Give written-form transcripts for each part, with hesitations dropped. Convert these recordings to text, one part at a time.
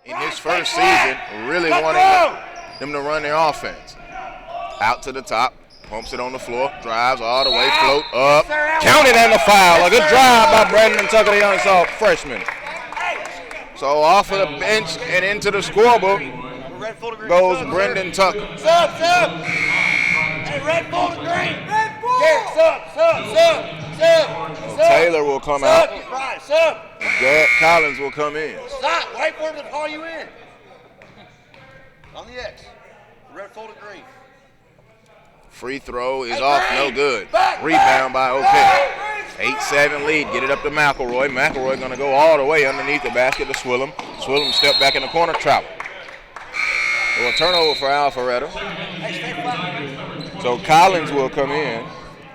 in his first season, really wanting them to run their offense. Out to the top, pumps it on the floor, drives all the way, float up, counted and a foul. A good drive by Brandon Tucker, the young freshman. So off of the bench and into the scorebook goes Brendan Tucker. Sub. Hey, red, full to green. Sub. Taylor will come out. Sub. Garrett Collins will come in. Stop. Wait for him to call you in. On the X. Red, full to green. Free throw is off, no good. Rebound by OK. 8-7 lead. Get it up to McElroy. McElroy going to go all the way underneath the basket to Swillem. Swillem step back in the corner, travel. So a turnover for Alpharetta. So Collins will come in.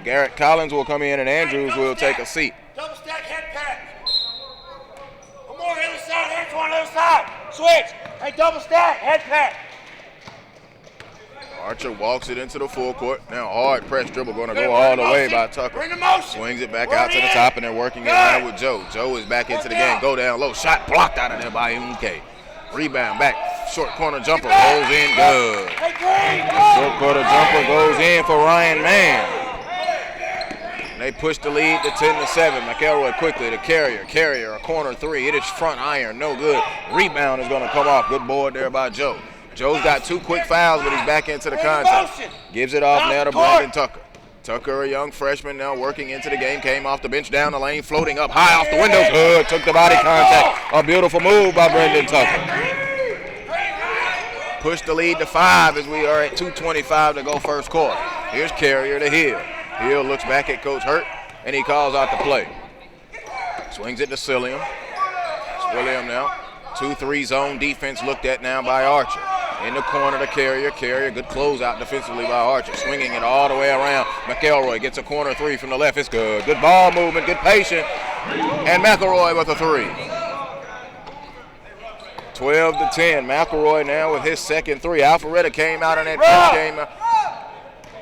Garrett Collins will come in, and Andrews will take a seat. Double stack head pat. One more other side, hands one other side. Switch. Hey, double stack head pat. Archer walks it into the full court. Now hard press dribble going to go all the way by Tucker. Bring the motion. Swings it back out to the top, and they're working it now with Joe. Joe is back into the game. Go down low. Shot blocked out of there by MK. Rebound back. Short corner jumper goes in good. Short corner jumper goes in for Ryan Mann. They push the lead to 10-7. McElroy quickly to Carrier, a corner three. It is front iron, no good. Rebound is going to come off. Good board there by Joe. Joe's got 2 quick fouls, but he's back into the contest. Gives it off now to Brandon Tucker. Tucker, a young freshman, now working into the game. Came off the bench, down the lane, floating up high off the window. Good, took the body contact. A beautiful move by Brandon Tucker. Push the lead to 5 as we are at 2:25 to go first quarter. Here's Carrier to Hill. Hill looks back at Coach Hurt, and he calls out the play. Swings it to Cilliam. Cilliam now. 2-3 zone defense looked at now by Archer. In the corner to Carrier. Carrier, good closeout defensively by Archer. Swinging it all the way around. McElroy gets a corner three from the left. It's good. Good ball movement, good patience. And McElroy with a three. 12-10. McElroy now with his second three. Alpharetta came out in that first game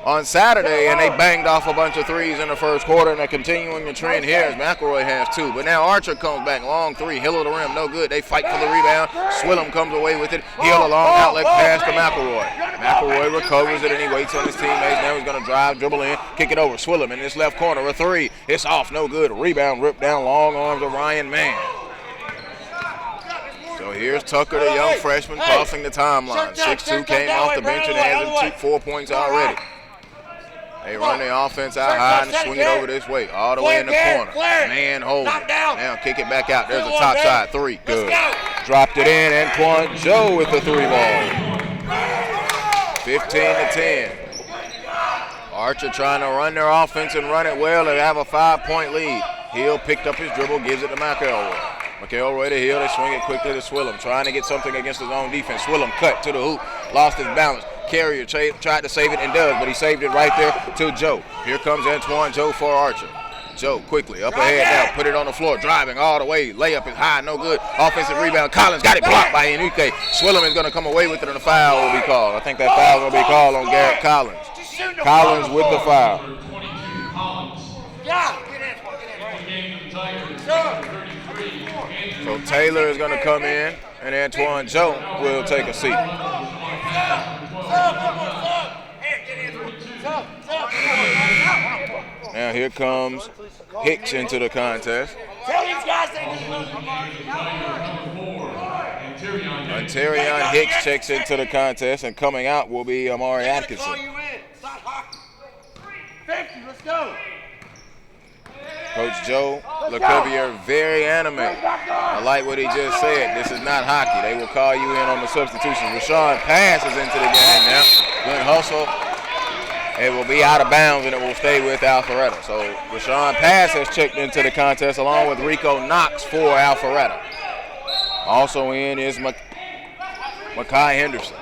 on Saturday, and they banged off a bunch of threes in the first quarter, and they're continuing the trend here as McElroy has 2. But now Archer comes back, long three, Hill of the rim, no good. They fight for the rebound. Swillem comes away with it. Hill a long outlet pass to McElroy. McElroy recovers it, and he waits on his teammates. Now he's going to drive, dribble in, kick it over. Swillem in this left corner, a three. It's off, no good. Rebound ripped down, long arms of Ryan Mann. So here's Tucker, the young freshman, crossing the timeline. 6'2", came off the bench and has 4 points already. They run the offense out high and swing it over this way, all the way in the corner. Man hold it. Now kick it back out. There's the top side three. Good. Dropped it in. Antoine Joe with the 3 ball. 15-10. Archer trying to run their offense and run it well. They have a 5-point lead. Hill picked up his dribble, gives it to McElroy. McElroy to Hill. They swing it quickly to Swillem, trying to get something against his own defense. Swillem cut to the hoop, lost his balance. Carrier tried to save it and does, but he saved it right there to Joe. Here comes Antoine Joe for Archer. Joe quickly up ahead now, put it on the floor, driving all the way. Layup is high, no good. Offensive rebound. Collins got it blocked by Enrique. Swillem is going to come away with it, and a foul will be called. I think that foul will be called on Garrett Collins. Collins with the foul. So Taylor is going to come in, and Antoine Joe will take a seat. Now here comes Hicks into the contest. Onterion Hicks checks into the contest, and coming out will be Amari Atkinson. 50, let's go. Coach Joe LeCouvier, very animated. I like what he just said. This is not hockey. They will call you in on the substitution. Rashawn passes into the game now. Good hustle. It will be out of bounds, and it will stay with Alpharetta. So Rashawn Pass has checked into the contest along with Rico Knox for Alpharetta. Also in is Makai Henderson.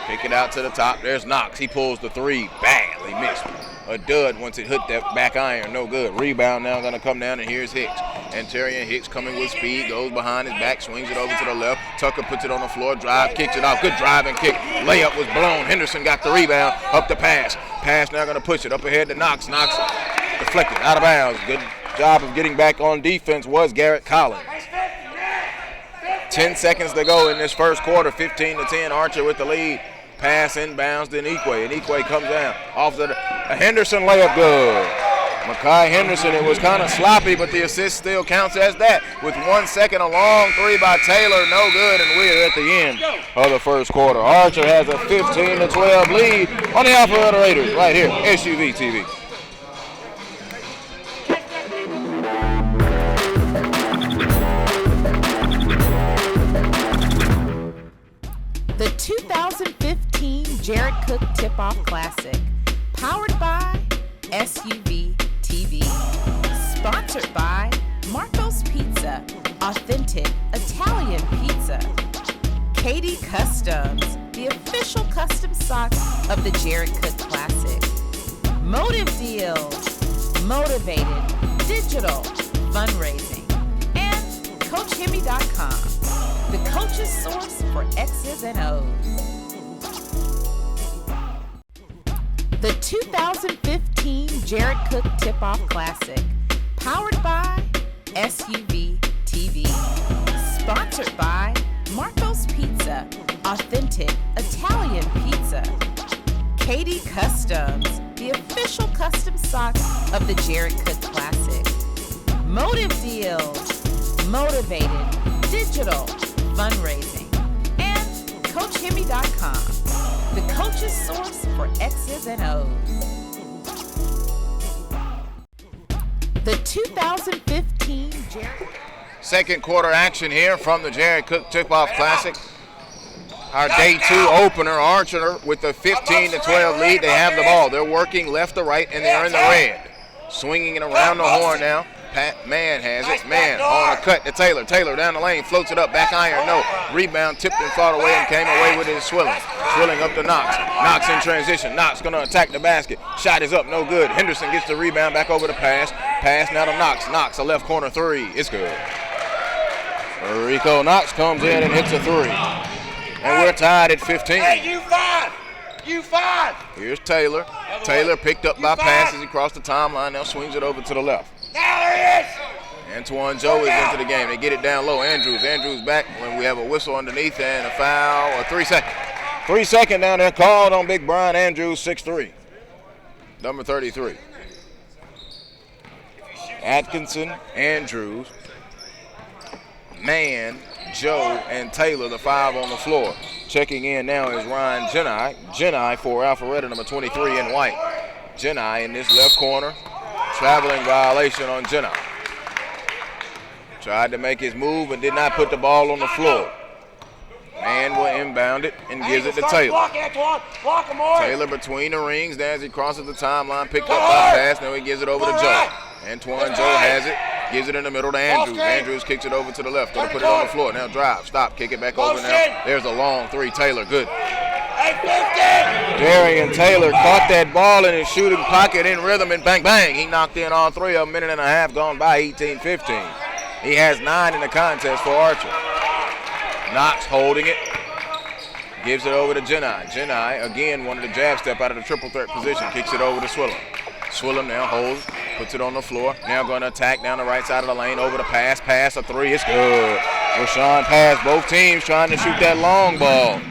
Kick it out to the top. There's Knox. He pulls the three. Badly missed. A dud once it hit that back iron. No good. Rebound now going to come down, and here's Hicks. Anterion Hicks coming with speed. Goes behind his back. Swings it over to the left. Tucker puts it on the floor. Drive. Kicks it off. Good drive and kick. Layup was blown. Henderson got the rebound. Up the pass. Pass now going to push it up ahead to Knox. Knox deflected. Out of bounds. Good job of getting back on defense was Garrett Collins. 10 seconds to go in this first quarter, 15-10. Archer with the lead. Pass inbounds to Nikwe, and Nikwe comes down. Off the Henderson layup, good. Makai Henderson, it was kind of sloppy, but the assist still counts as that. With 1 second, a long three by Taylor, no good, and we're at the end of the first quarter. Archer has a 15-12 lead on the Alpharetta Raiders right here, SUV TV. The 2015 Jared Cook Tip-Off Classic, powered by SUV TV, sponsored by Marco's Pizza, authentic Italian pizza, Katie Customs, the official custom socks of the Jared Cook Classic, Motive Deals, motivated, digital, fundraising, and CoachHemi.com, the coach's source for X's and O's. The 2015 Jared Cook Tip-Off Classic, powered by SUV TV, sponsored by Marco's Pizza, authentic Italian pizza, Katie Customs, the official custom socks of the Jared Cook Classic, Motive Deals, motivated, digital, fundraising, and CoachHemi.com, the coach's source for X's and O's. The 2015 Jared... Second quarter action here from the Jared Cook Tip-Off Classic. Our day two opener, Archer with the 15-12 lead. They have the ball. They're working left to right, and they're in the red. Swinging it around the horn now. Mann has it. Mann on a cut to Taylor. Taylor down the lane, floats it up, back iron, no. Rebound tipped and fought away and came away with it. Swilling. Swilling up to Knox. Knox in transition. Knox going to attack the basket. Shot is up, no good. Henderson gets the rebound, back over the pass. Pass now to Knox. Knox, a left corner three. It's good. Rico Knox comes in and hits a three. And we're tied at 15. Hey, you five! You five! Here's Taylor. Taylor picked up by passes across the timeline. Now swings it over to the left. Now there he is! Antoine Joe is into the game. They get it down low. Andrews back when we have a whistle underneath and a foul. 3 seconds. 3 seconds down there called on Big Brian Andrews, 6'3", number 33. Atkinson, Andrews, Mann, Joe, and Taylor, the five on the floor. Checking in now is Ryan Jeni. Jeni for Alpharetta, number 23 in white. Jeni in this left corner. Traveling violation on Jeni. Tried to make his move and did not put the ball on the floor. Mann will inbound it and gives it to Taylor. Block, Antoine. Block him more. Taylor between the rings as he crosses the timeline. Picked up by pass. Now he gives it over to Joe. Antoine Joe has it. Gives it in the middle to Andrews. Andrews kicks it over to the left. Going to put it on the floor. Now drive. Stop. Kick it back over now. There's a long three. Taylor. Good. Darian Taylor caught that ball in his shooting pocket in rhythm and bang, bang. He knocked in all three. A minute and a half gone by, 18-15. He has 9 in the contest for Archer. Knox holding it. Gives it over to Jeni. Jeni, again, wanted to jab step out of the triple threat position. Kicks it over to Swillam. Swillam now holds, puts it on the floor. Now going to attack down the right side of the lane. Over the pass. Pass, a three. It's good. Rashawn passed. Both teams trying to shoot that long ball.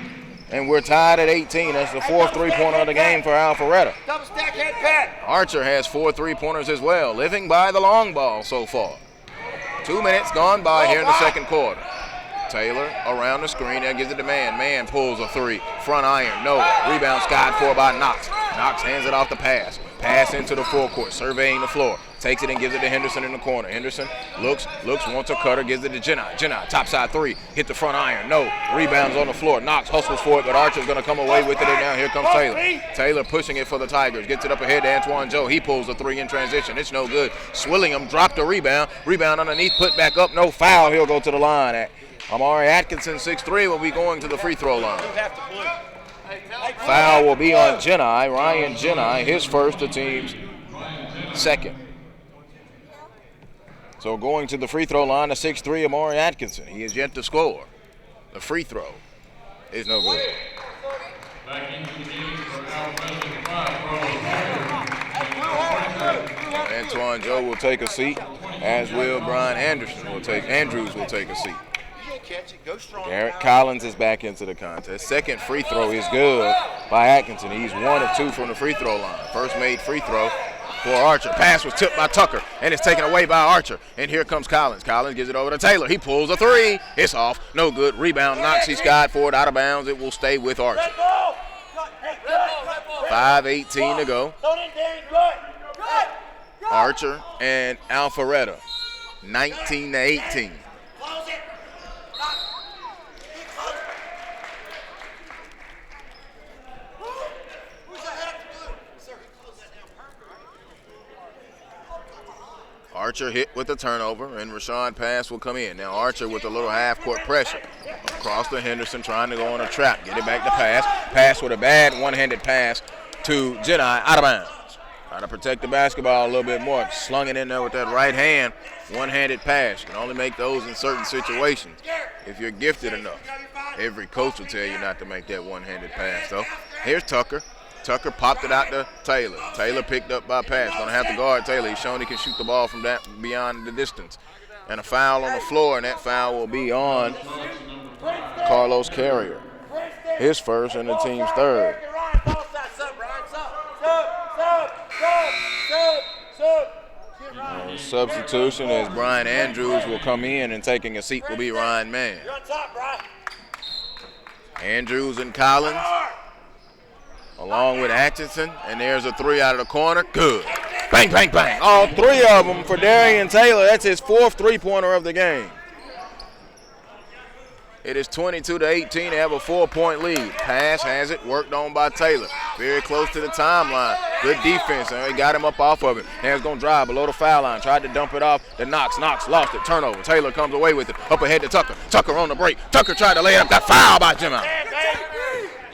And we're tied at 18. That's the fourth three-pointer of the game for Alpharetta. Double stack head pat. Archer has 4 three-pointers as well, living by the long ball so far. 2 minutes gone by here in the second quarter. Taylor around the screen. Now gives it to Mann. Mann pulls a three. Front iron. No. Rebound skied for by Knox. Knox hands it off the pass. Pass into the forecourt. Surveying the floor. Takes it and gives it to Henderson in the corner. Henderson looks, wants a cutter, gives it to Jeni. Jeni, top side three. Hit the front iron. No. Rebounds on the floor. Knox hustles for it, but Archer's going to come away with it. And now here comes Taylor. Taylor pushing it for the Tigers. Gets it up ahead to Antoine Joe. He pulls the three in transition. It's no good. Swillingham dropped the rebound. Rebound underneath, put back up. No foul. He'll go to the line. Amari Atkinson, 6'3", will be going to the free throw line. Foul will be on Jeni. Ryan Jeni, his first, the team's second. So going to the free throw line, a 6'3", Amari Atkinson. He is yet to score. The free throw is no good. Antoine Joe will take a seat, as will Brian Andrews will take a seat. catch it, go strong. Garrett Collins is back into the contest. Second free throw is good by Atkinson. He's 1 of 2 from the free throw line. First made free throw for Archer. Pass was tipped by Tucker, and it's taken away by Archer. And here comes Collins. Collins gives it over to Taylor. He pulls a 3. It's off. No good. Rebound. Knocks. He skied for it out of bounds. It will stay with Archer. 5:18 to go. Archer and Alpharetta, 19-18. Archer hit with the turnover, and Rashawn pass will come in. Now Archer with a little half-court pressure. Across to Henderson, trying to go on a trap. Get it back to pass. Pass with a bad one-handed pass to Jedi, out of bounds. Trying to protect the basketball a little bit more. Slung it in there with that right hand. One-handed pass. You can only make those in certain situations if you're gifted enough. Every coach will tell you not to make that one-handed pass, though. Here's Tucker. Tucker popped it out to Taylor. Taylor picked up by pass. Gonna have to guard Taylor. He's shown he can shoot the ball from that beyond the distance. And a foul on the floor, and that foul will be on Carlos Carrier. His first and the team's third. Substitution as Brian Andrews will come in, and taking a seat will be Ryan Mann. Andrews and Collins, along with Atchison, and there's a 3 out of the corner. Good. Bang, bang, bang. All 3 of them for Darian Taylor. That's his 4th three-pointer of the game. It is 22-18. They have a 4-point lead. Pass has it, worked on by Taylor. Very close to the timeline. Good defense, and they got him up off of it. Hands gonna drive below the foul line. Tried to dump it off. The Knox lost it. Turnover. Taylor comes away with it. Up ahead to Tucker. Tucker on the break. Tucker tried to lay it up. Got fouled by Jimmy.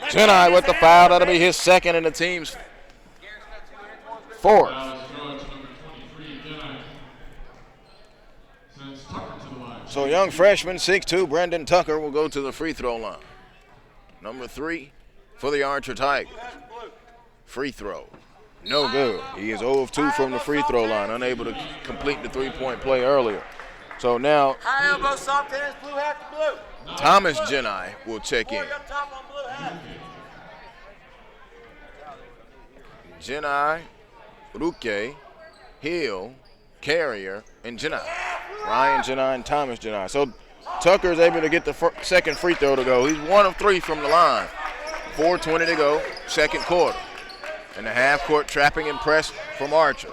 Jedi with the foul. That'll be his second and the team's 4th. So young freshman, 6'2", Brendan Tucker will go to the free throw line. Number 3 for the Archer Tigers. Free throw. No good. He is 0 of 2 from the free throw line, unable to complete the three-point play earlier. So now Thomas Jedi will check in. Jedi, Ruke, Hill, Carrier, and Jedi. Ryan Jedi and Thomas Jedi. So Tucker is able to get the second free throw to go. He's 1 of 3 from the line. 4:20 to go, second quarter. And the half-court trapping and press from Archer.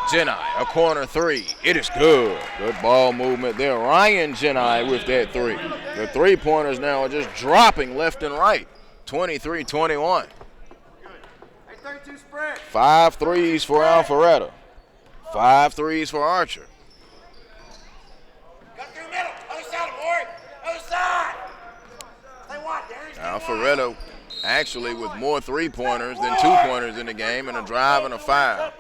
Jedi, a corner 3. It is good. Good ball movement there. Ryan Jedi with that 3. The three-pointers now are just dropping left and right. 23-21. 5 threes for Alpharetta. 5 threes for Archer. Alpharetta actually with more three-pointers than two-pointers in the game, and a drive and a foul.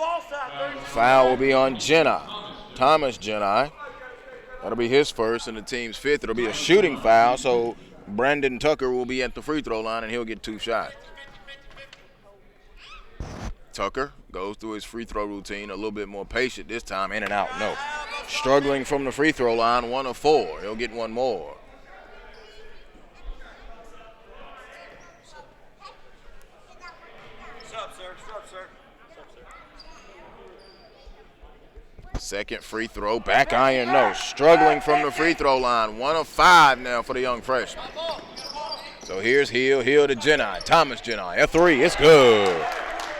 Foul will be on Jedi, Thomas Jedi. That'll be his first and the team's 5th. It'll be a shooting foul, so Brandon Tucker will be at the free throw line, and he'll get 2 shots. Tucker goes through his free throw routine, a little bit more patient this time, in and out, no. Struggling from the free throw line, 1 of 4. He'll get 1 more. Second free throw, back iron, no. Struggling from the free throw line, 1 of 5 now for the young freshman. So here's Hill to Jedi, Thomas Jedi, a 3, it's good.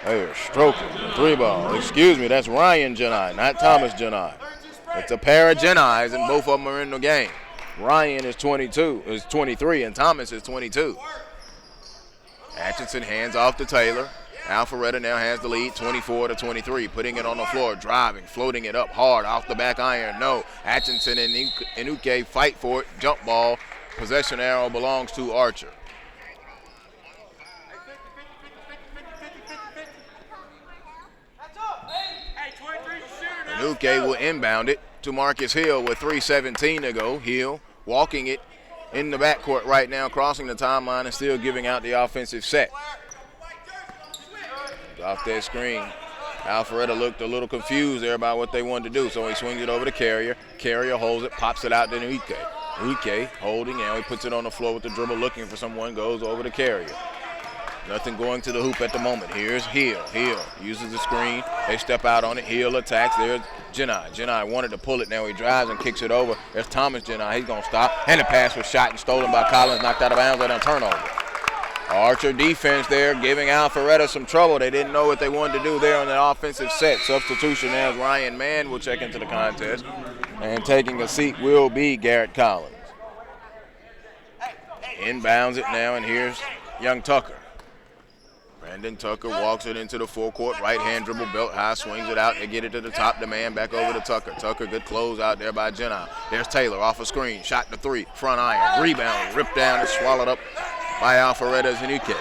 They're stroking the 3 ball. Excuse me, that's Ryan Jedi, not Thomas Jedi. It's a pair of Jedis, and both of them are in the game. Ryan is 23, and Thomas is 22. Atchison hands off to Taylor. Alpharetta now has the lead, 24-23, putting it on the floor, driving, floating it up hard, off the back iron, no. Atchison and Inuke fight for it, jump ball. Possession arrow belongs to Archer. Inuke will inbound it to Marcus Hill with 3:17 to go. Hill walking it in the backcourt right now, crossing the timeline and still giving out the offensive set. Off that screen, Alpharetta looked a little confused there about what they wanted to do, so he swings it over to Carrier. Carrier holds it, pops it out to Inuke. Ike holding, now he puts it on the floor with the dribble, looking for someone, goes over to Carrier. Nothing going to the hoop at the moment. Here's Hill. Hill uses the screen. They step out on it. Hill attacks. There's Jeni. Jeni wanted to pull it. Now he drives and kicks it over. There's Thomas Jeni. He's going to stop. And the pass was shot and stolen by Collins, knocked out of bounds on a turnover. Archer defense there giving Alpharetta some trouble. They didn't know what they wanted to do there on the offensive set. Substitution as Ryan Mann will check into the contest. And taking a seat will be Garrett Collins. Inbounds it now, and here's young Tucker. Brandon Tucker walks it into the forecourt. Right-hand dribble, belt high, swings it out. They get it to the top. The man back over to Tucker. Tucker, good close out there by Jeni. There's Taylor off a screen. Shot the three. Front iron. Rebound. Ripped down and swallowed up by Alpharetta Zanuke.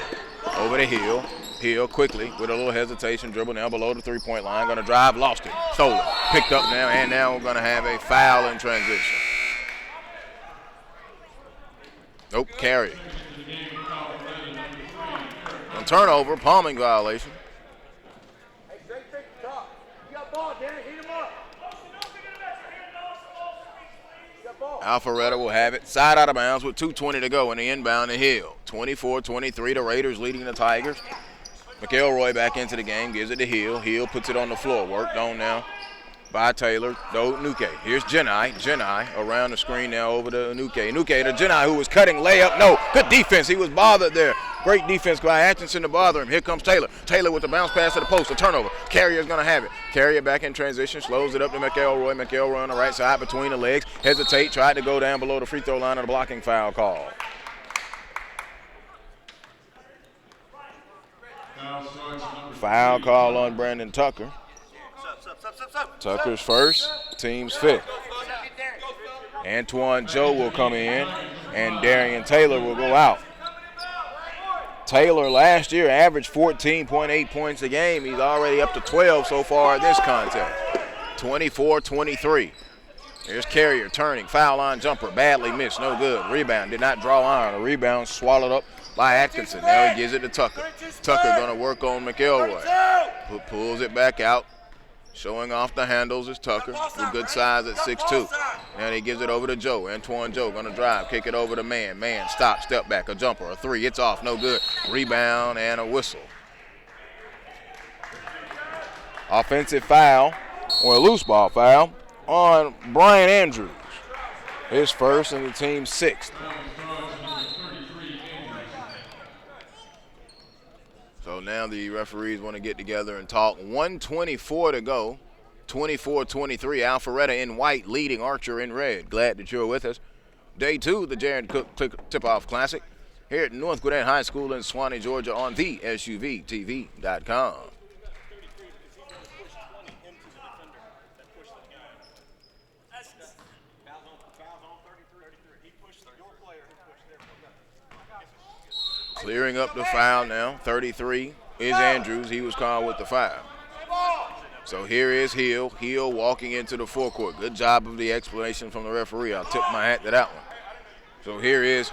Over to Hill. Hill quickly with a little hesitation. Dribble now below the three-point line. Going to drive. Lost it. Stolen. Picked up now. And now we're going to have a foul in transition. Nope. Carry. Turnover, palming violation. Hey, straight to the top. You got ball, Darren. Heat him up. You got ball. Alpharetta will have it. Side out of bounds with 2:20 to go in the inbound to Hill. 24-23, the Raiders leading the Tigers. McElroy back into the game, gives it to Hill. Hill puts it on the floor. Worked on now by Taylor. No, Nuke. Here's Jeni. Jeni around the screen now over to Nuke. Nuke to Jeni, who was cutting layup. No, good defense. He was bothered there. Great defense by Atkinson to bother him. Here comes Taylor. Taylor with the bounce pass to the post. A turnover. Carrier's going to have it. Carrier back in transition. Slows it up to McElroy. McElroy on the right side between the legs. Hesitate. Tried to go down below the free throw line of the blocking foul call. Foul call on Brandon Tucker. Tucker's first. Team's fifth. Antoine Joe will come in. And Darian Taylor will go out. Taylor last year averaged 14.8 points a game. He's already up to 12 so far in this contest. 24-23. There's Carrier turning. Foul line jumper. Badly missed. No good. Rebound. Did not draw iron. A rebound swallowed up by Atkinson. Now he gives it to Tucker. Tucker going to work on McElroy. Pulls it back out. Showing off the handles is Tucker with good size at 6'2". And he gives it over to Joe. Antoine Joe going to drive. Kick it over to Man. Man, stop, step back, a jumper, a three. It's off, no good. Rebound and a whistle. Offensive foul, or a loose ball foul, on Brian Andrews. His first and the team's sixth. So now the referees want to get together and talk. 1:24 to go. 24-23. Alpharetta in white leading Archer in red. Glad that you're with us. Day two of the Jared Cook Tip-Off Classic here at North Gwinnett High School in Swanee, Georgia on the SUVTV.com. Clearing up the foul now. 33 is Andrews. He was called with the foul. So here is Hill. Hill walking into the forecourt. Good job of the explanation from the referee. I'll tip my hat to that one. So here is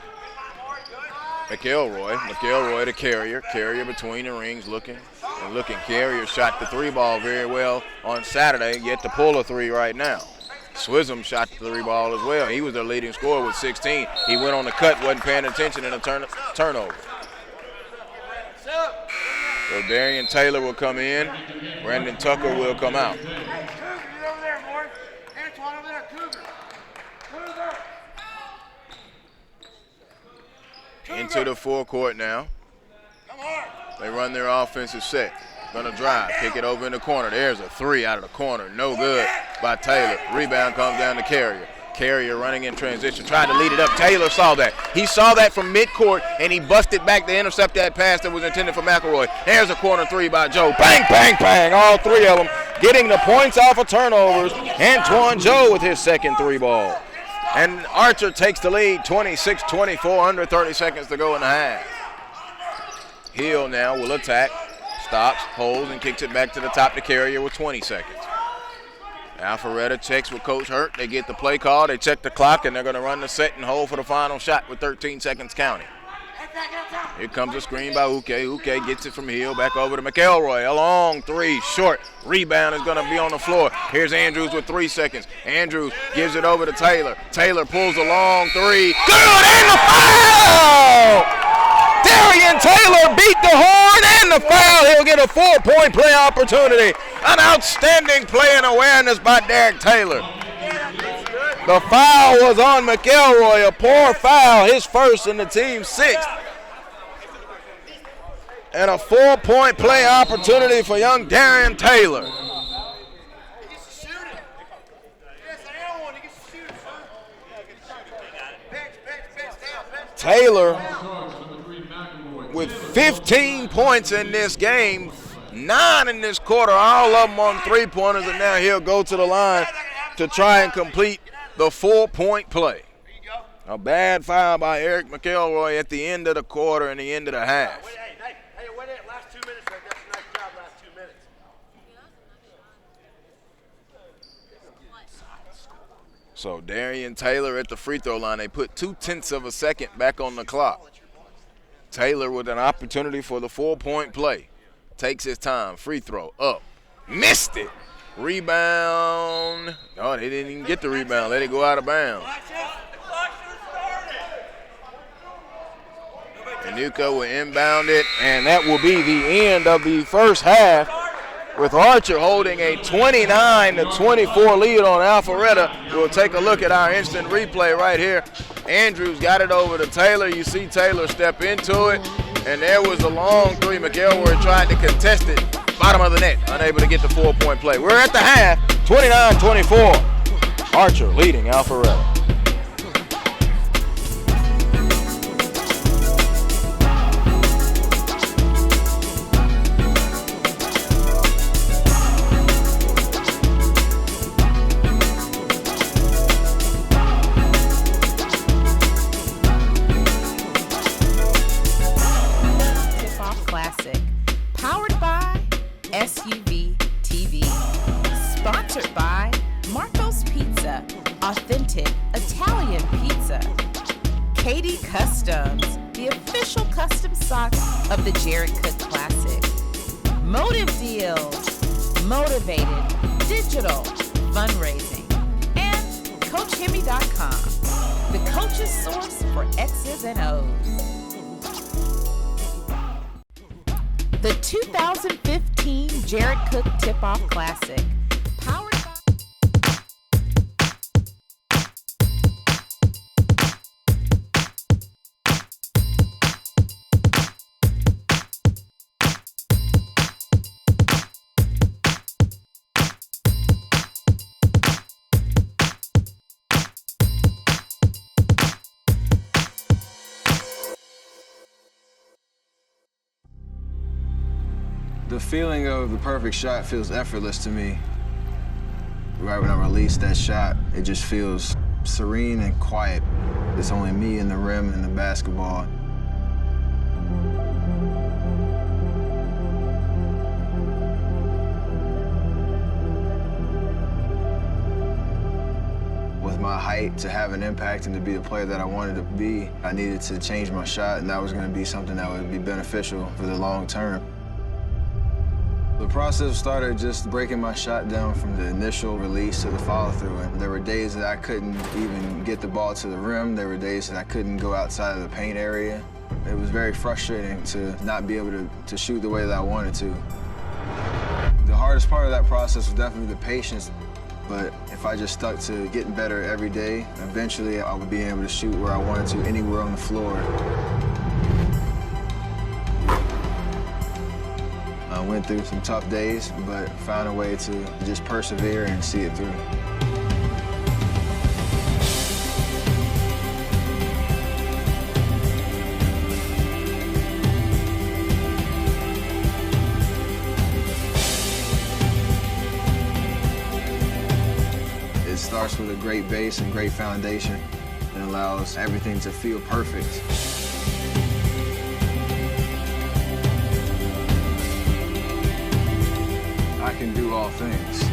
McElroy. McElroy to Carrier. Carrier between the rings looking and looking. Carrier shot the three ball very well on Saturday, yet to pull a three right now. Swism shot the three ball as well. He was their leading scorer with 16. He went on the cut, wasn't paying attention, and a turnover. So Darian Taylor will come in. Brandon Tucker will come out. Hey, Cougar, get over there, Morris. Antoine over there, Cougar. Into the forecourt now. Come on. They run their offensive set. Gonna drive, kick it over in the corner. There's a three out of the corner. No good by Taylor. Rebound comes down to Carrier. Carrier running in transition, tried to lead it up. Taylor saw that. He saw that from midcourt, and he busted back to intercept that pass that was intended for McElroy. There's a corner three by Joe. Bang, bang, bang. All three of them getting the points off of turnovers. Antoine Joe with his second three ball. And Archer takes the lead, 26-24, under 30 seconds to go in the half. Hill now will attack, stops, holds, and kicks it back to the top to Carrier with 20 seconds. Alpharetta checks with Coach Hurt. They get the play call. They check the clock, and they're going to run the set and hold for the final shot with 13 seconds counting. Here comes a screen by Uke. Uke gets it from Hill, back over to McElroy. A long three, short. Rebound is going to be on the floor. Here's Andrews with 3 seconds. Andrews gives it over to Taylor. Taylor pulls a long three. Good, and the foul! Darian Taylor beat the horn and the foul. He'll get a 4-point play opportunity. An outstanding play and awareness by Derek Taylor. The foul was on McElroy, a poor foul, his first and the team's 6th. And a 4-point play opportunity for young Darian Taylor. Taylor with 15 points in this game, 9 in this quarter, all of them on three-pointers, and now he'll go to the line to try and complete the 4-point play. A bad foul by Eric McElroy at the end of the quarter and the end of the half. Last 2 minutes, right? That's a nice job, last 2 minutes. So Darian Taylor at the free throw line. They put 0.2 of a second back on the clock. Taylor with an opportunity for the 4-point play. Takes his time. Free throw up. Missed it. Rebound. Oh, they didn't even get the rebound. Let it go out of bounds. Anuka will inbound it, and that will be the end of the first half, with Archer holding a 29-24 lead on Alpharetta. We'll take a look at our instant replay right here. Andrews got it over to Taylor. You see Taylor step into it, and there was a long three. McElroy tried to contest it. Bottom of the net, unable to get the 4-point play. We're at the half, 29-24. Archer leading Alpharetta. SUV TV. Sponsored by Marco's Pizza, authentic Italian pizza. Katie Customs, the official custom socks of the Jared Cook Classic. Motive Deals, motivated, digital, fundraising. And CoachHemi.com, the coach's source for X's and O's. The 2015 Jared Cook Tip-Off Classic, powered by... The feeling of the perfect shot feels effortless to me. Right when I release that shot, it just feels serene and quiet. It's only me and the rim and the basketball. With my height, to have an impact and to be the player that I wanted to be, I needed to change my shot, and that was going to be something that would be beneficial for the long term. The process started just breaking my shot down from the initial release to the follow-through. And there were days that I couldn't even get the ball to the rim. There were days that I couldn't go outside of the paint area. It was very frustrating to not be able to shoot the way that I wanted to. The hardest part of that process was definitely the patience. But if I just stuck to getting better every day, eventually I would be able to shoot where I wanted to, anywhere on the floor. I went through some tough days, but found a way to just persevere and see it through. It starts with a great base and great foundation. It allows everything to feel perfect. I can do all things.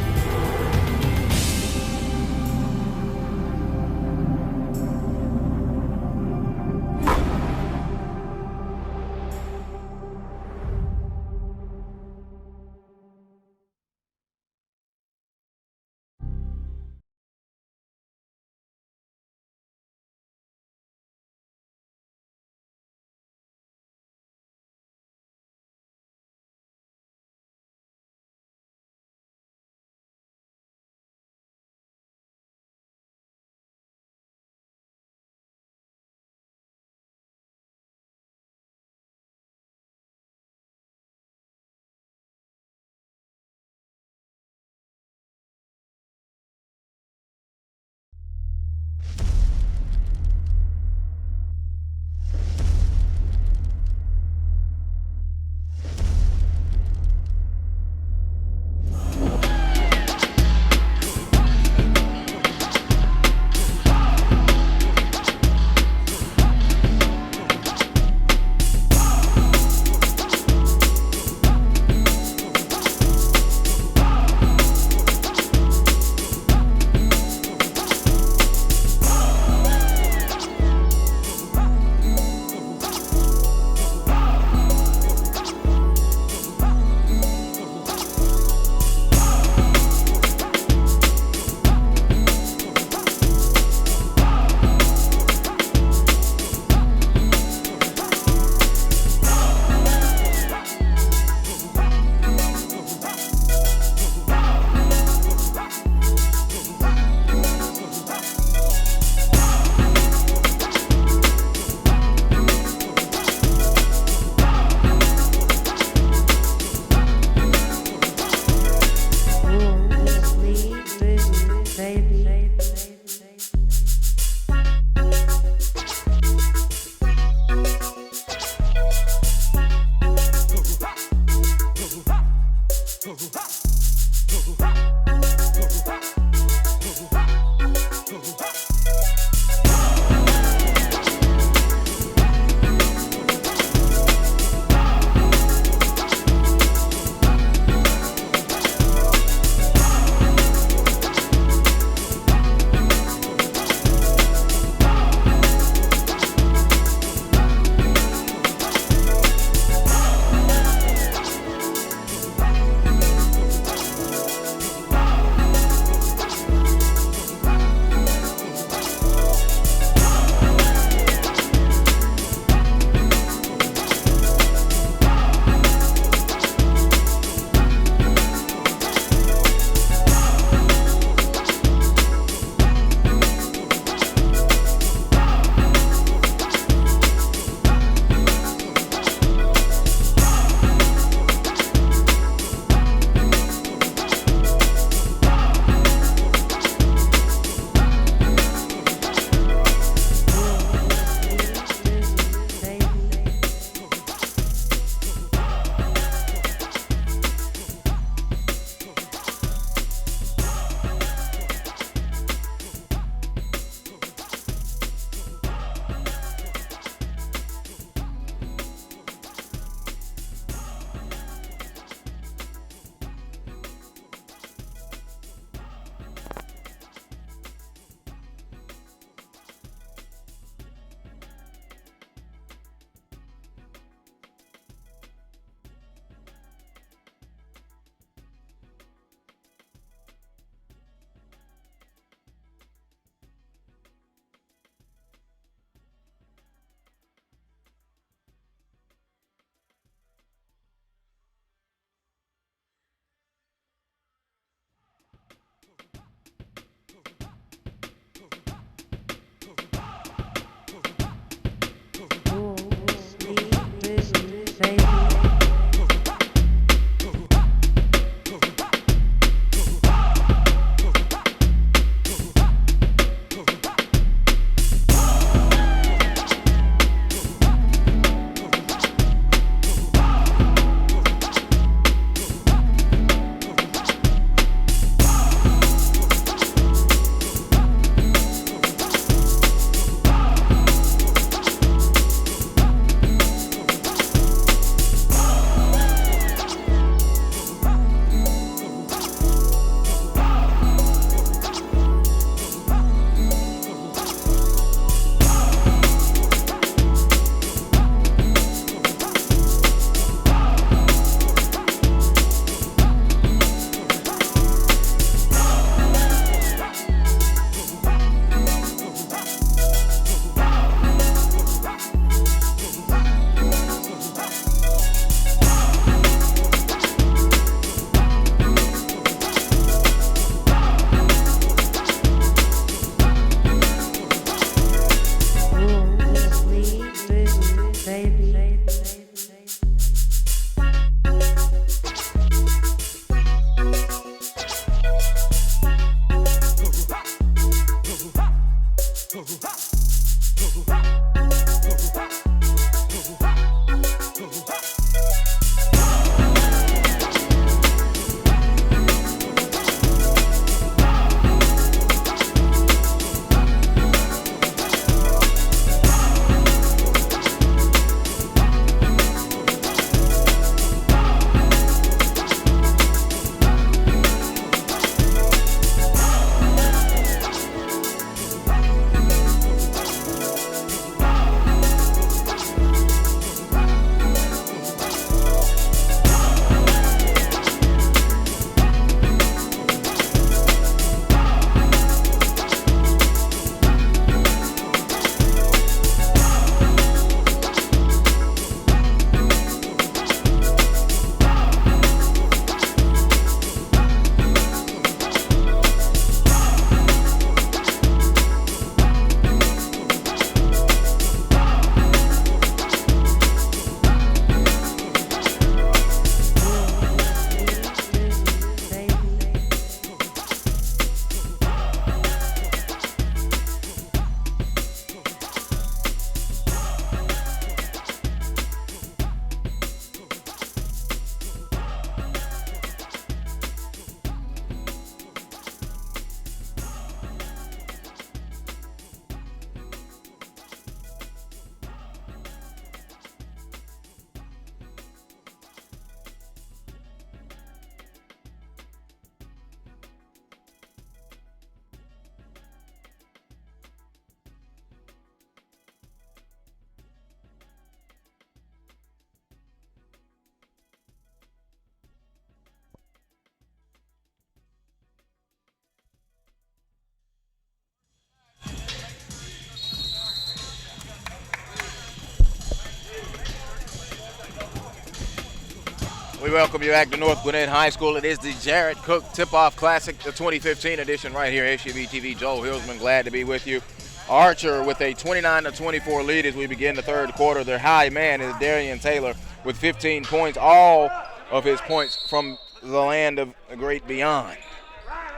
We welcome you back to North Gwinnett High School. It is the Jared Cook Tip-Off Classic, the 2015 edition right here, SUV TV. Joel Hilsman, glad to be with you. Archer with a 29-24 lead as we begin the third quarter. Their high man is Darian Taylor with 15 points, all of his points from the land of the great beyond.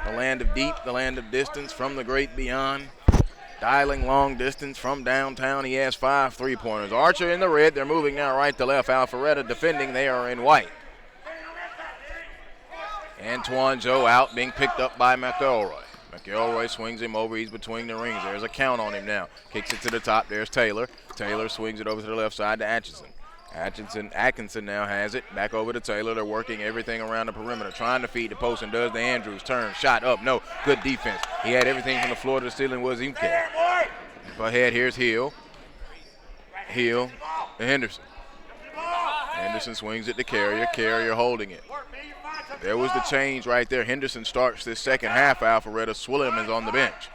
The land of deep, the land of distance, from the great beyond. Dialing long distance from downtown. He has 5 3-pointers. Archer in the red. They're moving now right to left. Alpharetta defending. They are in white. Antoine Joe out, being picked up by McElroy. McElroy swings him over. He's between the rings. There's a count on him now. Kicks it to the top. There's Taylor. Taylor swings it over to the left side to Atkinson. Atkinson now has it. Back over to Taylor. They're working everything around the perimeter, trying to feed the post, and does the Andrews. Turn, shot up. No, good defense. He had everything from the floor to the ceiling. Was Imke. Up ahead, here's Hill. Hill to Henderson. Henderson swings it to Carrier. Carrier holding it. There was the change right there. Henderson starts this second half. Alpharetta. Swillam is on the bench.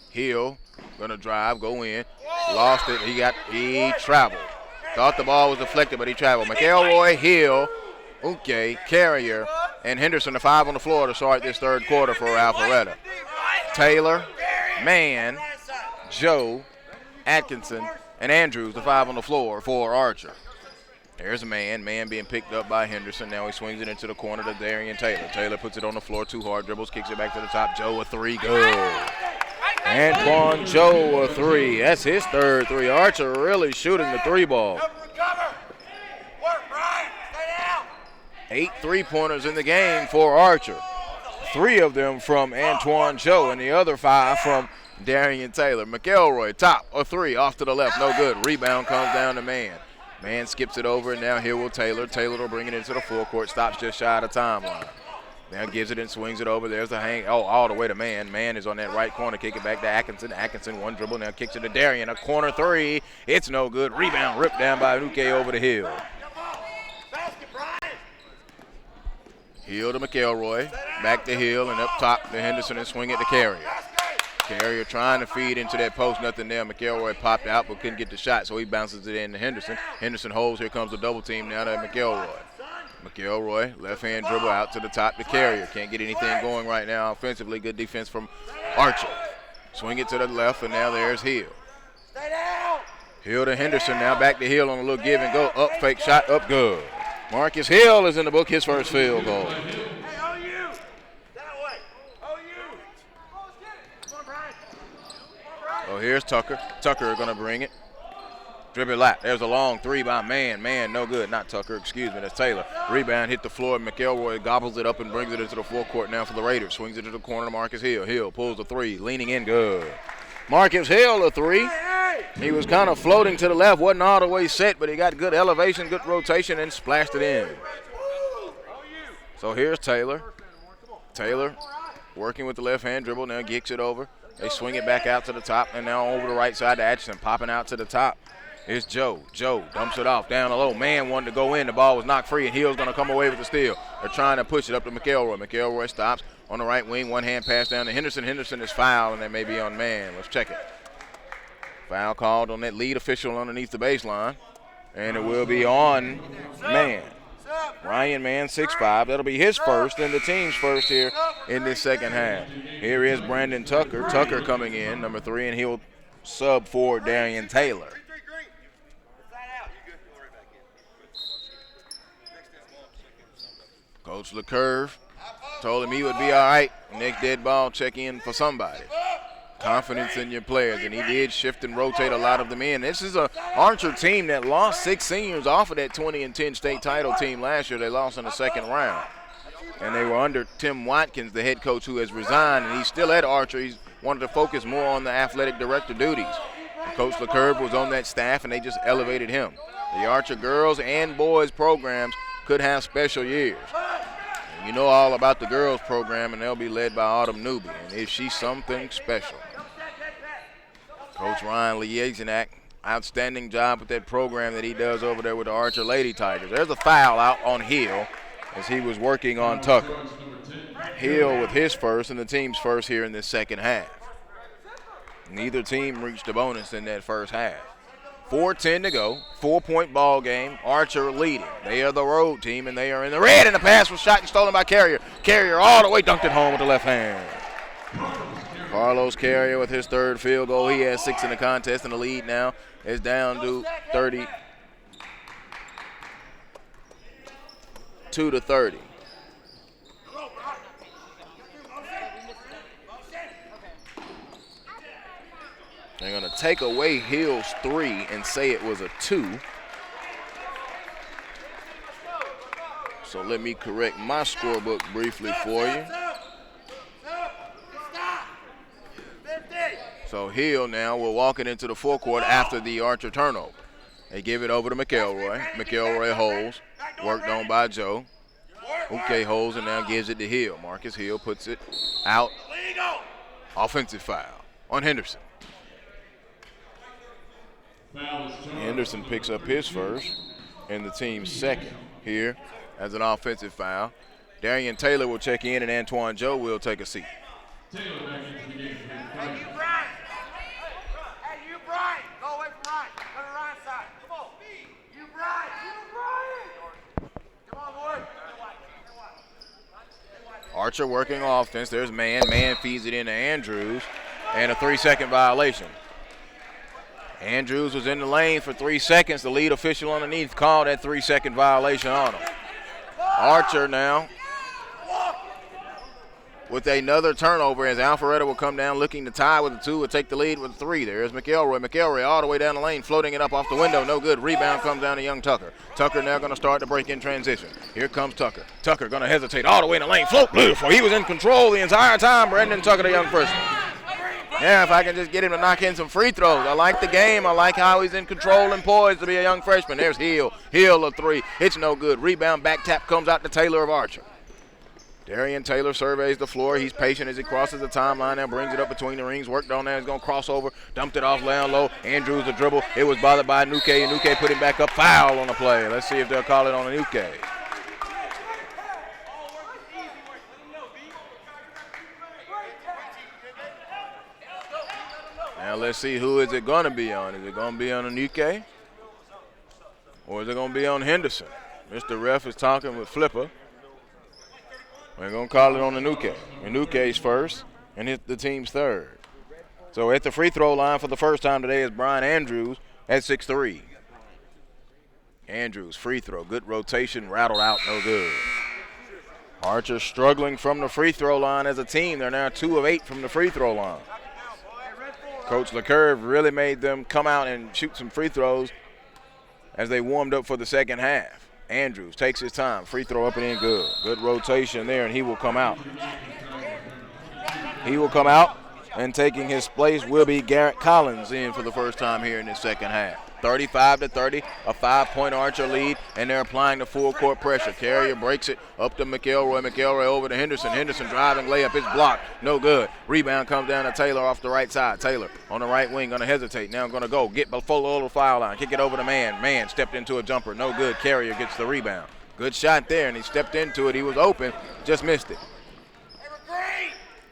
Hill gonna drive, go in. Lost it. He traveled. Thought the ball was deflected, but he traveled. McElroy, Hill, Unke, Carrier, and Henderson, the 5 on the floor to start this third quarter for Alpharetta. Taylor, Mann, Joe, Atkinson, and Andrews, the 5 on the floor for Archer. There's a man being picked up by Henderson. Now he swings it into the corner to Darian Taylor. Taylor puts it on the floor too hard, dribbles, kicks it back to the top. Joe a three, good. Antoine Joe a three. That's his third three. Archer really shooting the three ball. 8 3-pointers in the game for Archer. 3 of them from Antoine Joe and the other 5 from Darian Taylor. McElroy, top a three, off to the left, no good. Rebound comes down to Man. Man skips it over, and now here will Taylor. Taylor will bring it into the full court, stops just shy of the timeline. Now gives it and swings it over. There's a hang. Oh, all the way to Man. Man is on that right corner. Kick it back to Atkinson. Atkinson, one dribble. Now kicks it to Darian. A corner three. It's no good. Rebound ripped down by Nuke over the Hill. Hill to McElroy. Back to Hill and up top to Henderson and swing it to Carrier. Carrier trying to feed into that post. Nothing there. McElroy popped out but couldn't get the shot, so he bounces it in to Henderson. Henderson holds. Here comes the double team now to McElroy. McElroy, left-hand dribble out to the top to Carrier. Can't get anything going right now offensively. Good defense from Archer. Swing it to the left, and now there's Hill. Hill to Henderson, now back to Hill on a little give and go. Up, fake shot, up, good. Marcus Hill is in the book, his first field goal. Oh, here's Tucker. Tucker going to bring it. Dribble lap. There's a long three by Man. Man, no good. Not Tucker, excuse me. That's Taylor. Rebound hit the floor. McElroy gobbles it up and brings it into the forecourt now for the Raiders. Swings it to the corner to Marcus Hill. Hill pulls the three. Leaning in, good. Marcus Hill a three. He was kind of floating to the left. Wasn't all the way set, but he got good elevation, good rotation, and splashed it in. So here's Taylor. Taylor working with the left-hand dribble. Now kicks it over. They swing it back out to the top, and now over the right side to Atchison. Popping out to the top. It's Joe. Joe dumps it off down the low. Man wanted to go in. The ball was knocked free, and Hill's going to come away with the steal. They're trying to push it up to McElroy. McElroy stops on the right wing. One-hand pass down to Henderson. Henderson is fouled, and that may be on Man. Let's check it. Foul called on that lead official underneath the baseline, and it will be on Man. Ryan Man, 6'5". That'll be his first and the team's first here in this second half. Here is Brandon Tucker. Tucker coming in, number 3, and he'll sub for Darian Taylor. Coach LeCurve told him he would be all right. Next dead ball, check in for somebody. Confidence in your players, and he did shift and rotate a lot of them in. This is a Archer team that lost 6 seniors off of that 20-10 state title team last year. They lost in the second round, and they were under Tim Watkins, the head coach, who has resigned, and he's still at Archer. He's wanted to focus more on the athletic director duties. And Coach LeCurve was on that staff, and they just elevated him. The Archer girls and boys programs could have special years. And you know all about the girls program, and they'll be led by Autumn Newby, and is she something special? Coach Ryan Liazonak, outstanding job with that program that he does over there with the Archer Lady Tigers. There's a foul out on Hill as he was working on Tucker. Hill with his first and the team's first here in this second half. Neither team reached a bonus in that first half. 4:10 to go, 4-point ball game. Archer leading. They are the road team, and they are in the red, and the pass was shot and stolen by Carrier. Carrier all the way dunked it home with the left hand. Carlos Carrier with his third field goal. He has 6 in the contest, and the lead now is down to 32-30. They're going to take away Hill's 3 and say it was a 2. So let me correct my scorebook briefly for you. So Hill now will walk it into the forecourt after the Archer turnover. They give it over to McElroy. McElroy holds, worked on by Joe. Okay holds and now gives it to Hill. Marcus Hill puts it out. Offensive foul on Henderson. Henderson picks up his first and the team's second here as an offensive foul. Darian Taylor will check in and Antoine Joe will take a seat. Hey, you Brian, go away from Ryan. Go to Ryan's side. Come on. You Brian. Come on, boy. Archer working offense. There's Man. Man feeds it into Andrews. And a 3-second violation. Andrews was in the lane for 3 seconds. The lead official underneath called that 3-second violation on him. Archer now with another turnover as Alpharetta will come down looking to tie with a 2 and take the lead with a 3. There's McElroy. McElroy all the way down the lane, floating it up off the window. No good. Rebound comes down to young Tucker. Tucker now going to start the break in transition. Here comes Tucker. Tucker going to hesitate all the way in the lane. Float beautiful. He was in control the entire time. Brandon Tucker, the young freshman. Yeah, if I can just get him to knock in some free throws. I like the game. I like how he's in control and poised to be a young freshman. There's Hill. Hill a 3. It's no good. Rebound back tap comes out to Taylor of Archer. Darian Taylor surveys the floor. He's patient as he crosses the timeline and brings it up between the rings. Worked on that. He's going to cross over. Dumped it off down low. Andrews the dribble. It was bothered by Nuke. And Nuke put him back up. Foul on the play. Let's see if they'll call it on a Nuke. Now let's see who is it going to be on. Is it going to be on a Nuke? Or is it going to be on Henderson? Mr. Ref is talking with Flipper. We're going to call it on Anuke. Anuke's first, and the team's third. So at the free throw line for the first time today is Brian Andrews at 6'3". Andrews, free throw, good rotation, rattled out, no good. Archer struggling from the free throw line as a team. They're now 2 of 8 from the free throw line. Coach LeCurve really made them come out and shoot some free throws as they warmed up for the second half. Andrews takes his time. Free throw up and in good. Good rotation there, and he will come out. He will come out, and taking his place will be Garrett Collins in for the first time here in the second half. 35-30, a 5-point Archer lead, and they're applying the full court pressure. Carrier breaks it up to McElroy. McElroy over to Henderson. Henderson driving layup. It's blocked. No good. Rebound comes down to Taylor off the right side. Taylor on the right wing, going to hesitate. Now going to go. Get below the foul line. Kick it over to Man. Man stepped into a jumper. No good. Carrier gets the rebound. Good shot there, and he stepped into it. He was open. Just missed it.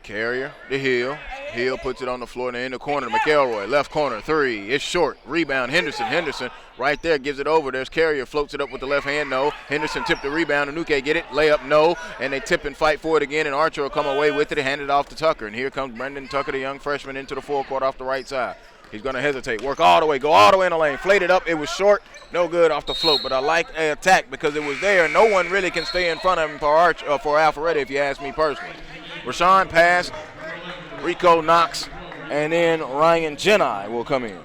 Carrier to Hill. Hill puts it on the floor and in the corner. McElroy, left corner, 3. It's short. Rebound, Henderson. Henderson right there gives it over. There's Carrier, floats it up with the left hand, no. Henderson tipped the rebound. Anuke get it. Layup, no. And they tip and fight for it again, and Archer will come away with it and hand it off to Tucker. And here comes Brendan Tucker, the young freshman, into the forecourt off the right side. He's going to hesitate. Work all the way. Go all the way in the lane. Flayed it up. It was short. No good off the float. But I like the attack because it was there. No one really can stay in front of him for Alpharetta, if you ask me personally. Rashawn pass. Rico Knox. And then Ryan Jeni will come in.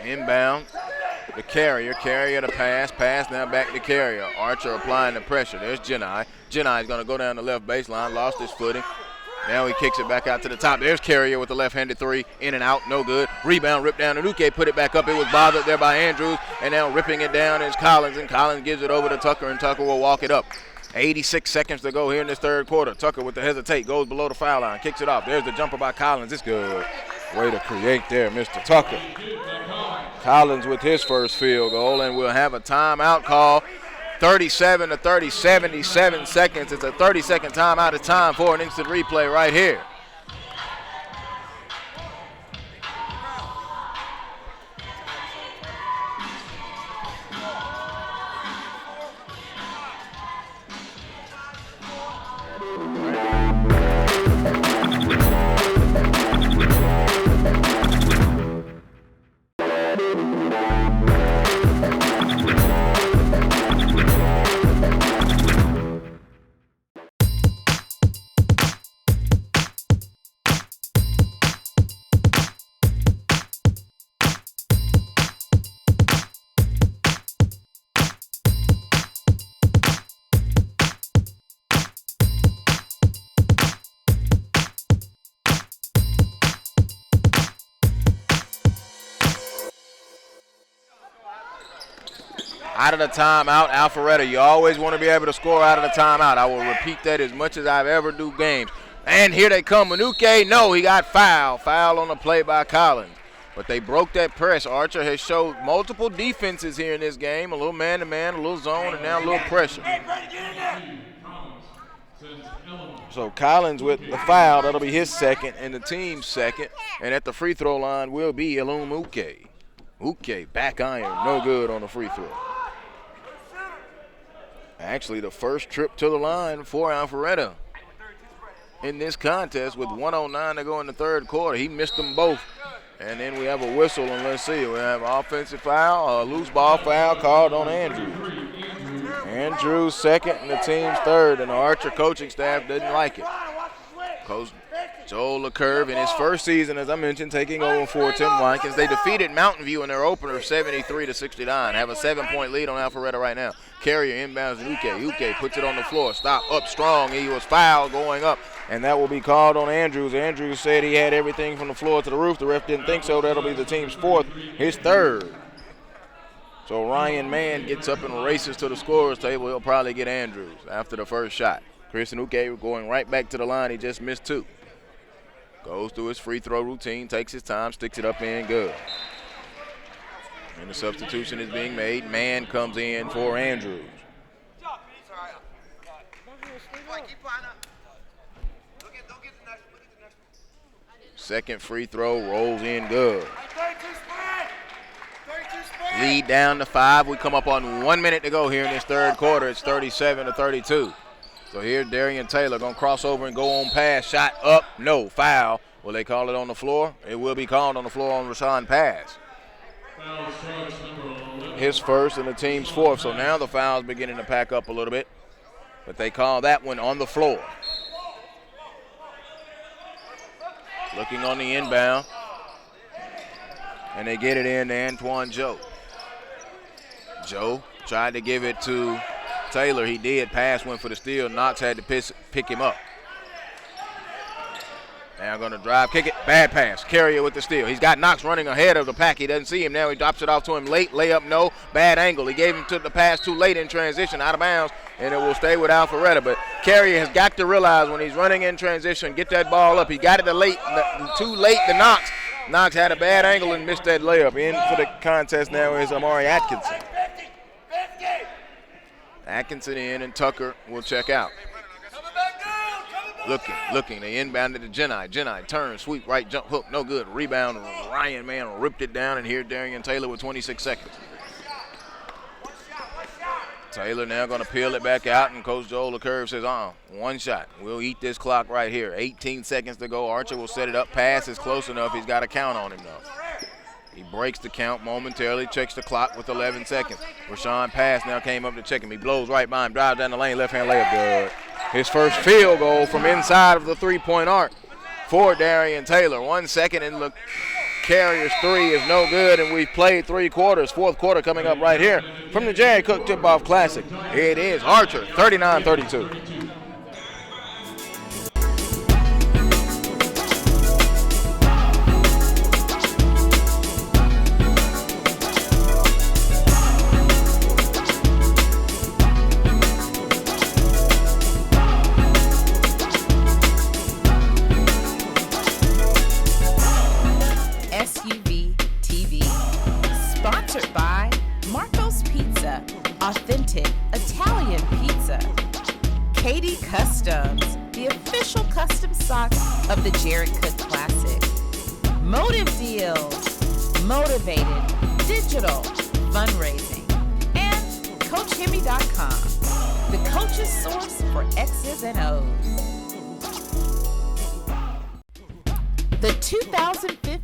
Inbound. The Carrier to pass now back to Carrier. Archer applying the pressure. There's Jeni. Jeni is going to go down the left baseline, lost his footing. Now he kicks it back out to the top. There's Carrier with the left-handed 3, in and out, no good. Rebound, ripped down. Anuke put it back up. It was bothered there by Andrews, and now ripping it down is Collins, and Collins gives it over to Tucker, and Tucker will walk it up. 86 seconds to go here in this third quarter. Tucker with the hesitate, goes below the foul line, kicks it off. There's the jumper by Collins. It's good. Way to create there, Mr. Tucker. Collins with his first field goal, and we'll have a timeout call. 37-30, 77 seconds. It's a 30-second timeout. It's time for an instant replay right here. Out of the timeout, Alpharetta. You always want to be able to score out of the timeout. I will repeat that as much as I've ever do games. And here they come. Anuke, no, he got fouled. Foul on the play by Collins. But they broke that press. Archer has showed multiple defenses here in this game. A little man-to-man, a little zone, and now a little pressure. So Collins with the foul. That'll be his second and the team's second. And at the free throw line will be Elum Uke. Uke, back iron, no good on the free throw. Actually, the first trip to the line for Alpharetta. in this contest with 1:09 to go in the third quarter. He missed them both. And then we have a whistle, and let's see. We have offensive foul, a loose ball foul called on Andrews. Andrews second and the team's third, and the Archer coaching staff didn't like it. Coach Joel LeCurve in his first season, as I mentioned, taking over for Tim Watkins. They defeated Mountain View in their opener 73-69. Have a 7-point lead on Alpharetta right now. Carrier inbounds to Uke. Uke puts it on the floor. Stop up strong. He was fouled going up, and that will be called on Andrews. Andrews said he had everything from the floor to the roof. The ref didn't think so. That'll be the team's fourth, his third. So Ryan Mann gets up and races to the scorer's table. He'll probably get Andrews after the first shot. Christian Uke going right back to the line. He just missed two. Goes through his free throw routine, takes his time, sticks it up in, good. And the substitution is being made. Mann comes in for Andrews. Second free throw rolls in good. Lead down to 5. We come up on 1 minute to go here in this third quarter. It's 37-32. So here Darian Taylor going to cross over and go on pass. Shot up, no, foul. Will they call it on the floor? It will be called on the floor on Rashawn Pass. His first and the team's fourth. So now the foul's beginning to pack up a little bit. But they call that one on the floor. Looking on the inbound. And they get it in to Antoine Joe. Joe tried to give it to Taylor. He did. Pass went for the steal. Knox had to pick him up. Now going to drive, kick it. Bad pass. Carrier with the steal. He's got Knox running ahead of the pack. He doesn't see him now. He drops it off to him late. Layup, no. Bad angle. He gave him to the pass too late in transition, out of bounds, and it will stay with Alpharetta. But Carrier has got to realize when he's running in transition, get that ball up. He got it too late to Knox. Knox had a bad angle and missed that layup. In for the contest now is Amari Atkinson. Atkinson in, and Tucker will check out. Looking. They inbounded to Jeni. Jeni turn, sweep, right, jump, hook, no good. Rebound, Ryan Mann ripped it down, and here Darian Taylor with 26 seconds. Taylor now going to peel it back out, and Coach Joel LeCurve says, one shot. We'll eat this clock right here. 18 seconds to go. Archer will set it up. Pass is close enough. He's got a count on him, though. He breaks the count momentarily, checks the clock with 11 seconds. Rashawn Pass now came up to check him. He blows right by him, drives down the lane, left-hand layup, good. His first field goal from inside of the three-point arc for Darian Taylor. 1 second, and look, Carrier's three is no good, and we've played 3 quarters. Fourth quarter coming up right here from the Jerry Cook Tip-Off Classic. Here it is, Archer, 39-32. Authentic Italian pizza. Katie Customs, the official custom sock of the Jared Cook Classic. Motive deals, motivated, digital, fundraising, and CoachHemi.com, the coach's source for X's and O's. The 2015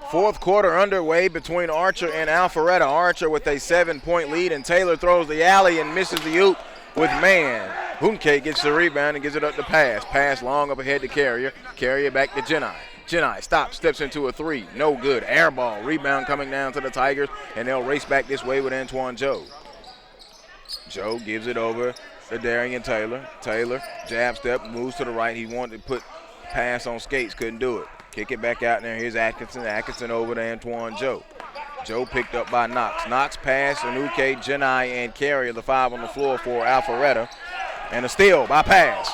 Fourth quarter underway between Archer and Alpharetta. Archer with a 7-point lead, and Taylor throws the alley and misses the oop with Mann. Hunke gets the rebound and gives it up to Pass. Pass long up ahead to Carrier. Carrier back to Jeni. Jeni stops, steps into a three. No good. Air ball. Rebound coming down to the Tigers, and they'll race back this way with Antoine Joe. Joe gives it over to Darian Taylor. Taylor, jab step, moves to the right. He wanted to put Pass on skates, couldn't do it. Kick it back out there. Here's Atkinson. Atkinson over to Antoine Joe. Joe picked up by Knox. Knox pass, Anuke, Jeni, and Carrier, the 5 on the floor for Alpharetta. And a steal by Pass.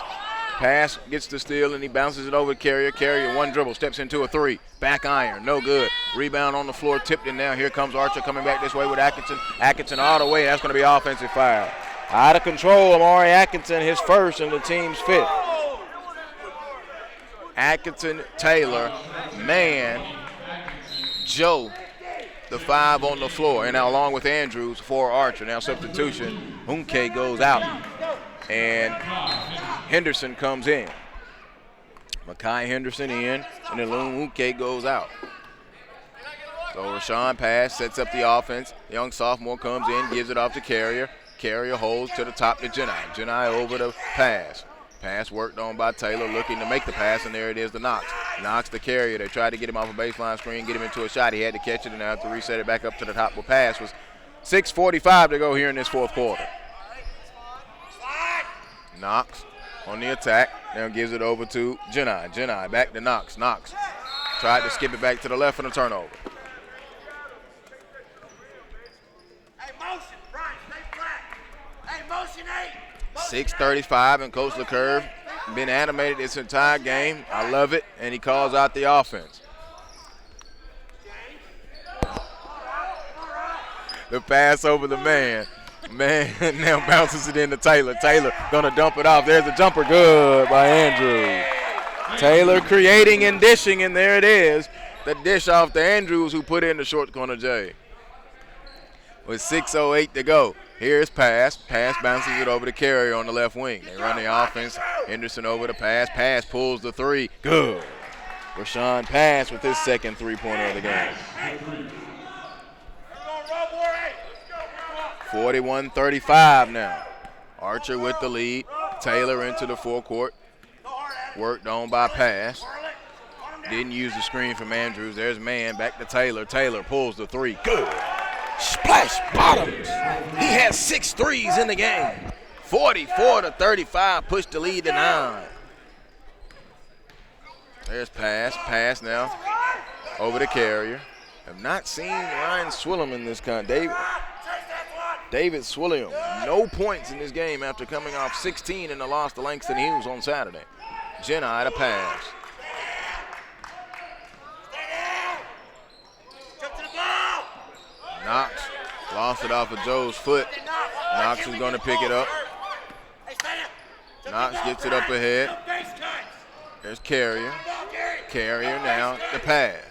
Pass gets the steal, and he bounces it over to Carrier. Carrier, one dribble, steps into a three. Back iron, no good. Rebound on the floor, tipped in now. Here comes Archer coming back this way with Atkinson. Atkinson all the way. That's going to be offensive foul. Out of control, Amari Atkinson, his first and the team's fifth. Atkinson, Taylor, man, Joe, the 5 on the floor. And now along with Andrews for Archer. Now substitution, Unke goes out. And Henderson comes in. Makai Henderson in, and then Unke goes out. So Rashawn pass, sets up the offense. Young sophomore comes in, gives it off to Carrier. Carrier holds to the top to Jeni. Jeni over the pass. Pass worked on by Taylor, looking to make the pass, and there it is to Knox. Knox to Carrier. They tried to get him off a baseline screen, get him into a shot. He had to catch it, and now have to reset it back up to the top. The pass was 6:45 to go here in this fourth quarter. Knox on the attack. Now gives it over to Jeni. Jeni back to Knox. Knox tried to skip it back to the left for the turnover. Hey, motion, Brian, stay flat. Hey, motion 8. 6:35, and Coach LeCurve been animated this entire game. I love it, and he calls out the offense. The pass over the man. Man now bounces it into Taylor. Taylor gonna dump it off. There's the jumper, good by Andrews. Taylor creating and dishing, and there it is. The dish off to Andrews, who put in the short corner J. With 6:08 to go. Here's pass. Pass bounces it over to Carrier on the left wing. They run the offense. Henderson over the pass. Pass pulls the three. Good. Rashawn Pass with his second three-pointer of the game. 41-35 now. Archer with the lead. Taylor into the forecourt. Worked on by Pass. Didn't use the screen from Andrews. There's man back to Taylor. Taylor pulls the three. Good. Splash bottoms. He has 6 threes in the game. 44-35. Push the lead to 9. There's Pass. Pass now over to Carrier. Have not seen Ryan Swillam in this David Swilliam, no points in this game after coming off 16 in the loss to Langston Hughes on Saturday. Jeni to pass. Knox lost it off of Joe's foot. Knox is going to pick it up. Knox gets it up ahead. There's Carrier. Carrier now the pass.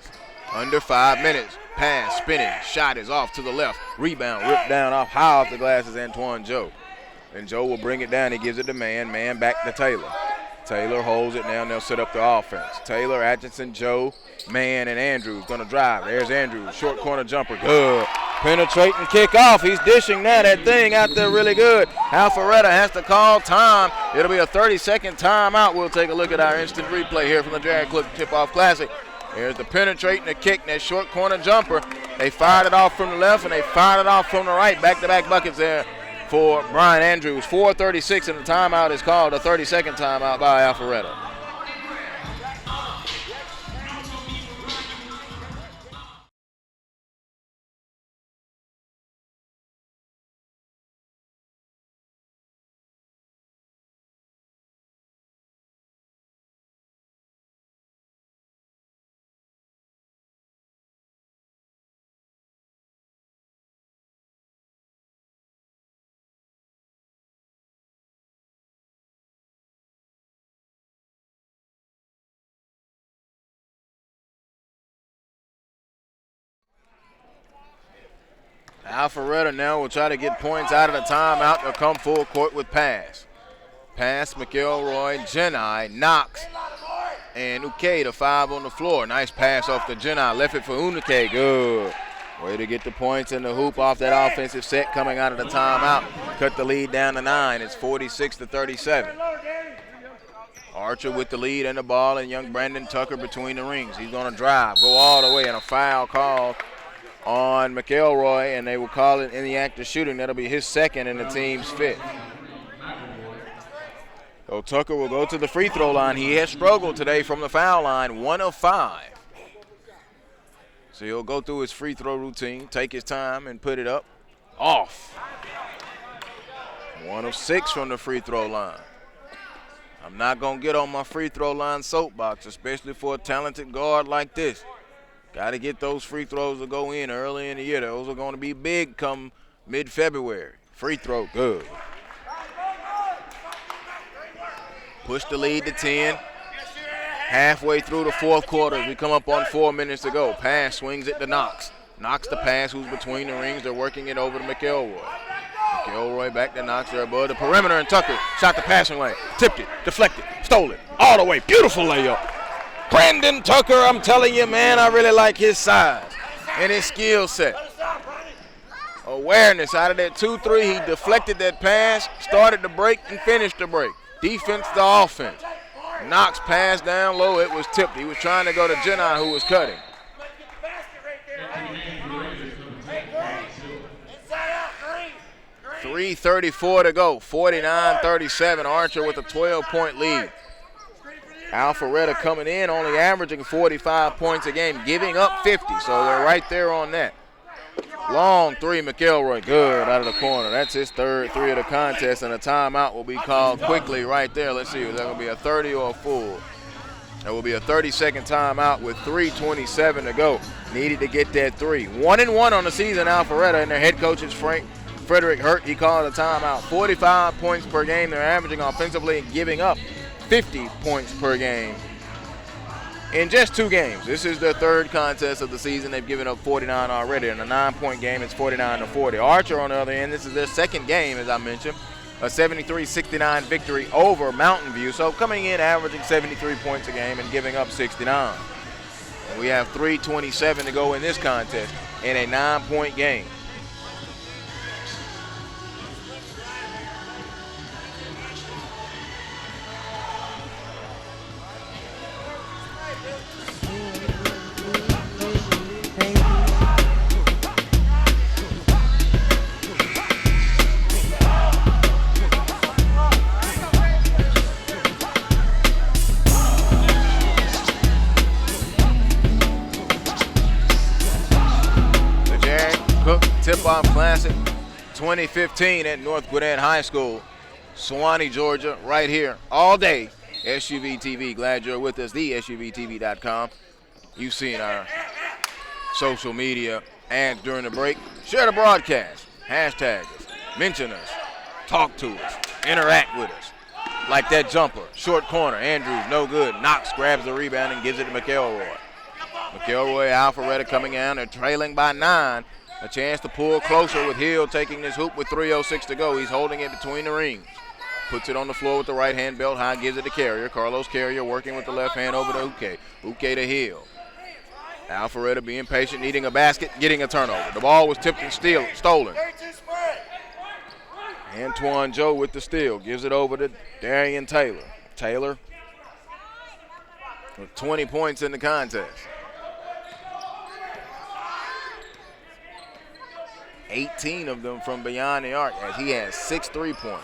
Under 5 minutes. Pass, spinning, shot is off to the left. Rebound, ripped down high off the glass is Antoine Joe. And Joe will bring it down. He gives it to man. Man back to Taylor. Taylor holds it now, and they'll set up the offense. Taylor, Atkinson, Joe, man, and Andrews going to drive. There's Andrews, short corner jumper, good. Penetrating kick off. He's dishing now. That thing out there really good. Alpharetta has to call time. It'll be a 30-second timeout. We'll take a look at our instant replay here from the Jared Cook Tip-Off Classic. Here's the penetrating, the kick, that short corner jumper. They fired it off from the left, and they fired it off from the right. Back-to-back buckets there for Brian Andrews. 4:36, and the timeout is called. A 30-second timeout by Alpharetta. Alpharetta now will try to get points out of the timeout. They'll come full court with pass. Pass, McElroy, Jeni, Knox, and Uke, the 5 on the floor. Nice pass off to Jeni. Left it for Uke. Good. Way to get the points in the hoop off that offensive set coming out of the timeout. Cut the lead down to 9. It's 46-37. Archer with the lead and the ball, and young Brandon Tucker between the rings. He's going to drive, go all the way, and a foul call on McElroy, and they will call it in the act of shooting. That'll be his second and the team's 5th. So Tucker will go to the free throw line. He has struggled today from the foul line, 1 of 5. So he'll go through his free throw routine, take his time, and put it up. Off. 1 of 6 from the free throw line. I'm not going to get on my free throw line soapbox, especially for a talented guard like this. Got to get those free throws to go in early in the year. Those are going to be big come mid-February. Free throw, good. Push the lead to 10. Halfway through the fourth quarter, we come up on 4 minutes to go. Pass swings it to Knox. Knox the pass, who's between the rings. They're working it over to McElroy. McElroy back to Knox there above the perimeter, and Tucker shot the passing lane. Tipped it, deflected, stole it, all the way. Beautiful layup. Brandon Tucker, I'm telling you, man, I really like his size and his skill set. Awareness out of that 2-3. He deflected that pass, started the break, and finished the break. Defense to offense. Knox passed down low. It was tipped. He was trying to go to Jenai, who was cutting. 3:34 to go. 49-37. Archer with a 12-point lead. Alpharetta coming in, only averaging 45 points a game, giving up 50. So they're right there on that. Long three, McElroy, good out of the corner. That's his third three of the contest, and a timeout will be called quickly right there. Let's see, is that going to be a 30 or a full? That will be a 30-second timeout with 3:27 to go. Needed to get that three. 1-1 on the season, Alpharetta, and their head coach is Frederick Hurt. He called a timeout. 45 points per game they're averaging offensively and giving up 50 points per game in just 2 games. This is their third contest of the season. They've given up 49 already. In a 9-point game, it's 49-40. Archer, on the other end, this is their second game, as I mentioned, a 73-69 victory over Mountain View. So coming in, averaging 73 points a game and giving up 69. And we have 3:27 to go in this contest in a 9-point game. Tip-off Classic 2015 at North Gwinnett High School, Suwanee, Georgia, right here all day. SUV TV, glad you're with us, thesuvtv.com. You've seen our social media ads during the break. Share the broadcast, hashtag us, mention us, talk to us, interact with us. Like that jumper, short corner, Andrews, no good. Knox grabs the rebound and gives it to McElroy. McElroy, Alpharetta coming down, they're trailing by 9. A chance to pull closer with Hill taking this hoop with 3:06 to go. He's holding it between the rings. Puts it on the floor with the right hand, belt high, gives it to Carrier. Carlos Carrier working with the left hand over to Uke. Uke to Hill. Alpharetta being patient, needing a basket, getting a turnover. The ball was tipped and stolen. Antoine Joe with the steal. Gives it over to Darian Taylor. Taylor with 20 points in the contest. 18 of them from beyond the arc as he has 6 3-pointers.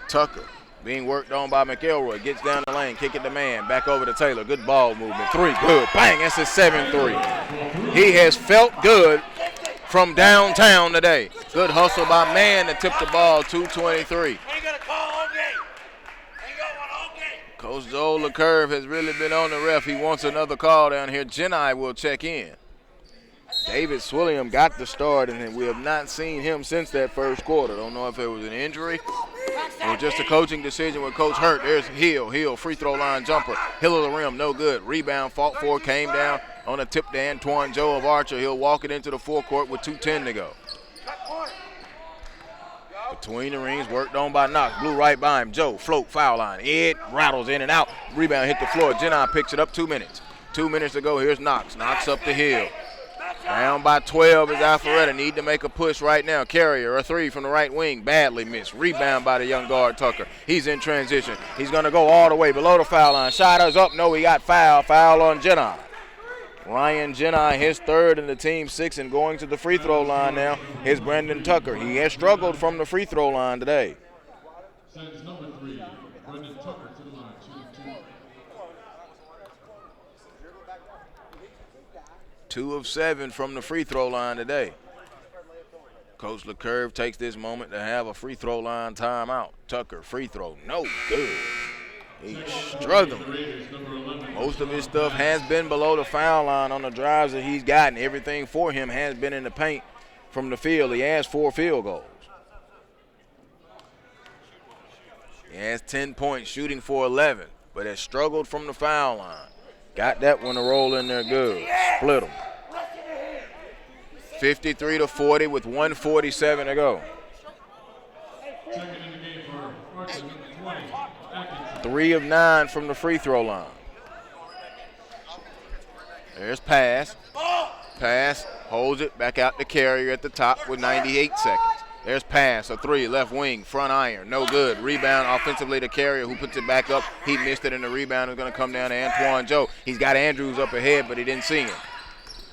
Tucker being worked on by McElroy. Gets down the lane, kick it to man. Back over to Taylor. Good ball movement. 3, good. Bang, that's his 7-3. He has felt good from downtown today. Good hustle by man to tip the ball, 2:23. Coach Joel LeCurve has really been on the ref. He wants another call down here. Jenai will check in. David Swilliam got the start, and we have not seen him since that first quarter. Don't know if it was an injury or just a coaching decision with Coach Hurt. There's Hill, free throw line jumper. Hill of the rim, no good. Rebound, fought for, came down on a tip to Antoine Joe of Archer. He'll walk it into the forecourt with 2:10 to go. Between the rings, worked on by Knox. Blew right by him. Joe, float, foul line. It rattles in and out. Rebound hit the floor. Jenai picks it up. 2 minutes. 2 minutes to go. Here's Knox. Knox up the Hill. Down by 12 is Alpharetta. Need to make a push right now. Carrier, a 3 from the right wing. Badly missed. Rebound by the young guard, Tucker. He's in transition. He's going to go all the way below the foul line. Shot is up. No, he got foul. Foul on Jenai. Ryan Jenai, his third in the team 6, and going to the free throw line now is Brandon Tucker. He has struggled from the free throw line today. Sends number 3, Brandon Tucker to the line. 2 of 7 from the free throw line today. Coach LeCurve takes this moment to have a free throw line timeout. Tucker, free throw, no good. He's struggling. Most of his stuff has been below the foul line on the drives that he's gotten. Everything for him has been in the paint from the field. He has 4 field goals. He has 10 points, shooting for 11, but has struggled from the foul line. Got that one to roll in there good. Split them. 53-40 with 1:47 to go. 3 of 9 from the free throw line. There's pass. Pass, holds it, back out to Carrier at the top with 98 seconds. There's pass, a 3, left wing, front iron, no good. Rebound offensively to Carrier, who puts it back up. He missed it, and the rebound is going to come down to Antoine Joe. He's got Andrews up ahead, but he didn't see him.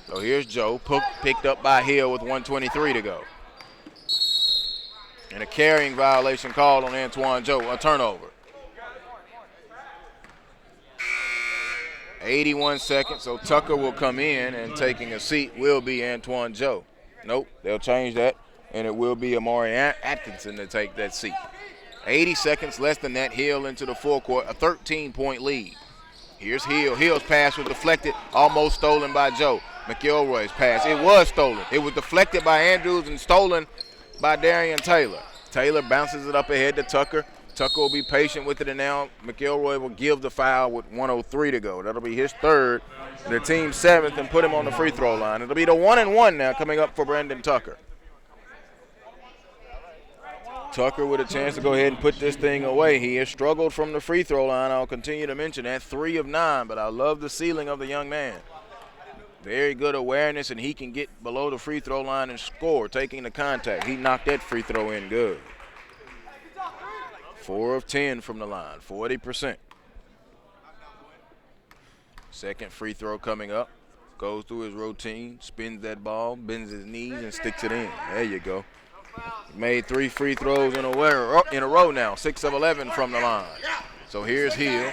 So here's Joe, picked up by Hill with 1:23 to go. And a carrying violation called on Antoine Joe, a turnover. 81 seconds, so Tucker will come in, and taking a seat will be Antoine Joe. Nope, they'll change that, and it will be Amari Atkinson to take that seat. 80 seconds less than that, Hill into the forecourt, a 13-point lead. Here's Hill. Hill's pass was deflected, almost stolen by Joe. McElroy's pass, it was stolen. It was deflected by Andrews and stolen by Darian Taylor. Taylor bounces it up ahead to Tucker. Tucker will be patient with it, and now McElroy will give the foul with 1:03 to go. That'll be his third, the team's 7th, and put him on the free throw line. It'll be the 1-and-1 now coming up for Brandon Tucker. Tucker with a chance to go ahead and put this thing away. He has struggled from the free throw line. I'll continue to mention that, 3 of 9, but I love the ceiling of the young man. Very good awareness, and he can get below the free throw line and score, taking the contact. He knocked that free throw in good. 4 of 10 from the line, 40%. Second free throw coming up. Goes through his routine, spins that ball, bends his knees, and sticks it in. There you go. Made 3 free throws in a row now, 6 of 11 from the line. So here's Hill.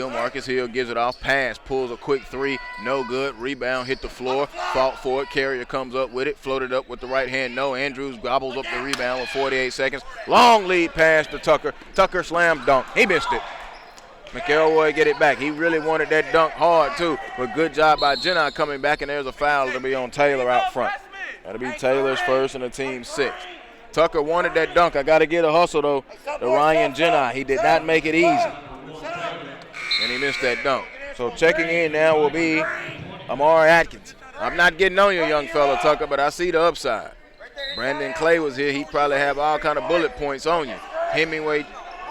Marcus Hill gives it off, pass, pulls a quick 3, no good. Rebound hit the floor, fought for it. Carrier comes up with it, floated up with the right hand, no. Andrews gobbles up the rebound with 48 seconds. Long lead pass to Tucker. Tucker slam dunk. He missed it. McElroy get it back. He really wanted that dunk hard too, but good job by Jenna coming back, and there's a foul to be on Taylor out front. That'll be Taylor's first and the team's 6th. Tucker wanted that dunk. I got to get a hustle though to Ryan Jenna. He did not make it easy, and he missed that dunk. So checking in now will be Amari Atkinson. I'm not getting on you, young fella, Tucker, but I see the upside. Brandon Clay was here. He'd probably have all kind of bullet points on you. Hemingway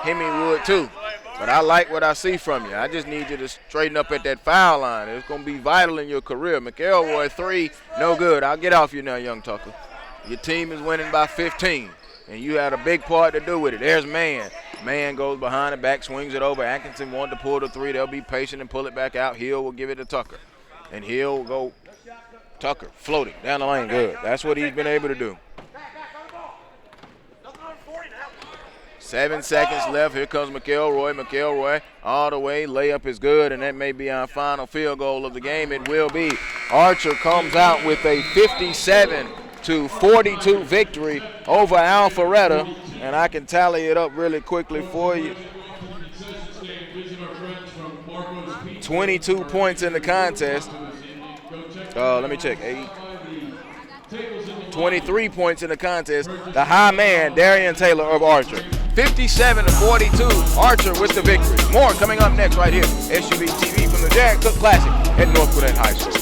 would too. But I like what I see from you. I just need you to straighten up at that foul line. It's going to be vital in your career. McElroy, 3, no good. I'll get off you now, young Tucker. Your team is winning by 15, and you had a big part to do with it. There's Man. Man goes behind the back, swings it over. Atkinson wanted to pull the 3. They'll be patient and pull it back out. Hill will give it to Tucker. And Hill will go Tucker, floating down the lane. Good. That's what he's been able to do. 7 seconds left. Here comes McElroy. McElroy all the way. Layup is good, and that may be our final field goal of the game. It will be. Archer comes out with a 57-42 victory over Alpharetta, and I can tally it up really quickly for you. 22 points in the contest. Let me check. 23 points in the contest. The high man, Darian Taylor of Archer. 57-42, Archer with the victory. More coming up next right here. SUV TV from the Jared Cook Classic at North Gwinnett High School.